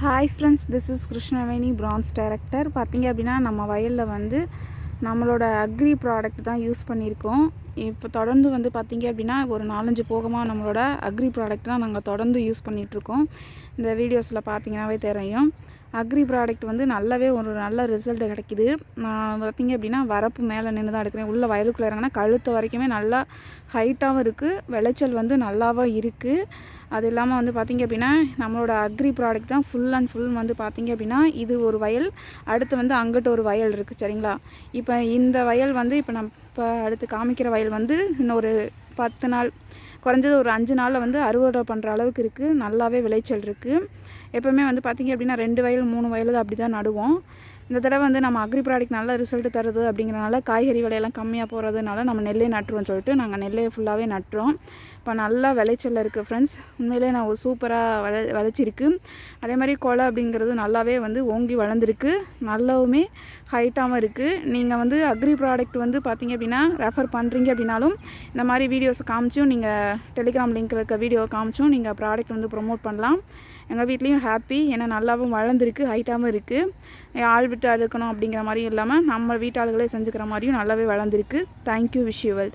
Hi friends, this is Krishnaveni France director. பார்த்திங்க அப்படின்னா நம்ம வயலில் வந்து நம்மளோட அக்ரி ப்ராடக்ட் தான் யூஸ் பண்ணியிருக்கோம். இப்போ தொடர்ந்து வந்து பார்த்திங்க அப்படின்னா ஒரு 4-5 போகமாக நம்மளோட அக்ரி ப்ராடக்ட் தான் நாங்கள் தொடர்ந்து யூஸ் பண்ணிகிட்ருக்கோம். இந்த வீடியோஸில் பார்த்திங்கனாவே தெரியும். அக்ரி ப்ராடக்ட் வந்து நல்லாவே ஒரு நல்ல ரிசல்ட் கிடைக்கிது. நான் பார்த்திங்க அப்படின்னா வரப்பு மேலே நின்று தான் எடுக்கிறேன். உள்ள வயலுக்குள்ளே இறங்கினா கழுத்து வரைக்குமே நல்லா ஹைட்டாகவும் இருக்குது, விளைச்சல் வந்து நல்லாவும் இருக்குது. அது இல்லாமல் வந்து பார்த்திங்க அப்படின்னா நம்மளோட அக்ரி ப்ராடக்ட் தான் ஃபுல் அண்ட் ஃபுல் வந்து பார்த்திங்க அப்படின்னா இது ஒரு வயல், அடுத்து வந்து அங்கிட்ட ஒரு வயல் இருக்குது சரிங்களா. இப்போ இந்த வயல் வந்து இப்போ அடுத்து காமிக்கிற வயல் வந்து இன்னொரு 10 நாள், குறைஞ்சது ஒரு 5 நாளில் வந்து அறுவடை பண்ணுற அளவுக்கு இருக்குது. நல்லாவே விளைச்சல் இருக்குது. எப்போவுமே வந்து பார்த்திங்க அப்படின்னா 2 வயல் 3 வயல் தான் அப்படி தான் நடுவோம். இந்த தடவை வந்து நம்ம அக்ரி ப்ராடக்ட் நல்ல ரிசல்ட் தருது அப்படிங்கிறனால காய்கறி விலையெல்லாம் கம்மியாக போகிறதுனால நம்ம நெல்லே நட்டுருவோம்னு சொல்லிட்டு நாங்கள் நெல்லே ஃபுல்லாகவே நட்டுறோம். இப்போ நல்லா விளைச்சல் இருக்குது ஃப்ரெண்ட்ஸ். உண்மையிலே நான் ஒரு சூப்பராக விளைச்சிருக்கு. அதே மாதிரி கொலை அப்படிங்கிறது நல்லாவே வந்து ஓங்கி வளர்ந்துருக்கு, நல்லாவுமே ஹைட்டாகவும் இருக்குது. நீங்கள் வந்து அக்ரி ப்ராடக்ட் வந்து பார்த்திங்க அப்படின்னா ரெஃபர் பண்ணுறீங்க அப்படின்னாலும் இந்த மாதிரி வீடியோஸ் காமிச்சும் நீங்கள் டெலிகிராம் லிங்க்கில் இருக்க வீடியோவை காமிச்சும் நீங்கள் ப்ராடக்ட் வந்து ப்ரொமோட் பண்ணலாம். எங்கள் வீட்லேயும் ஹாப்பி, ஏன்னா நல்லாவும் வளர்ந்துருக்கு, ஹைட்டாகவும் இருக்குது. ஆள் விட்டு அழுக்கணும் அப்படிங்கிற மாதிரியும் இல்லாமல் நம்ம வீட்டாளுகளே செஞ்சுக்கிற மாதிரியும் நல்லாவே வளர்ந்துருக்கு. Thank you, wish you well.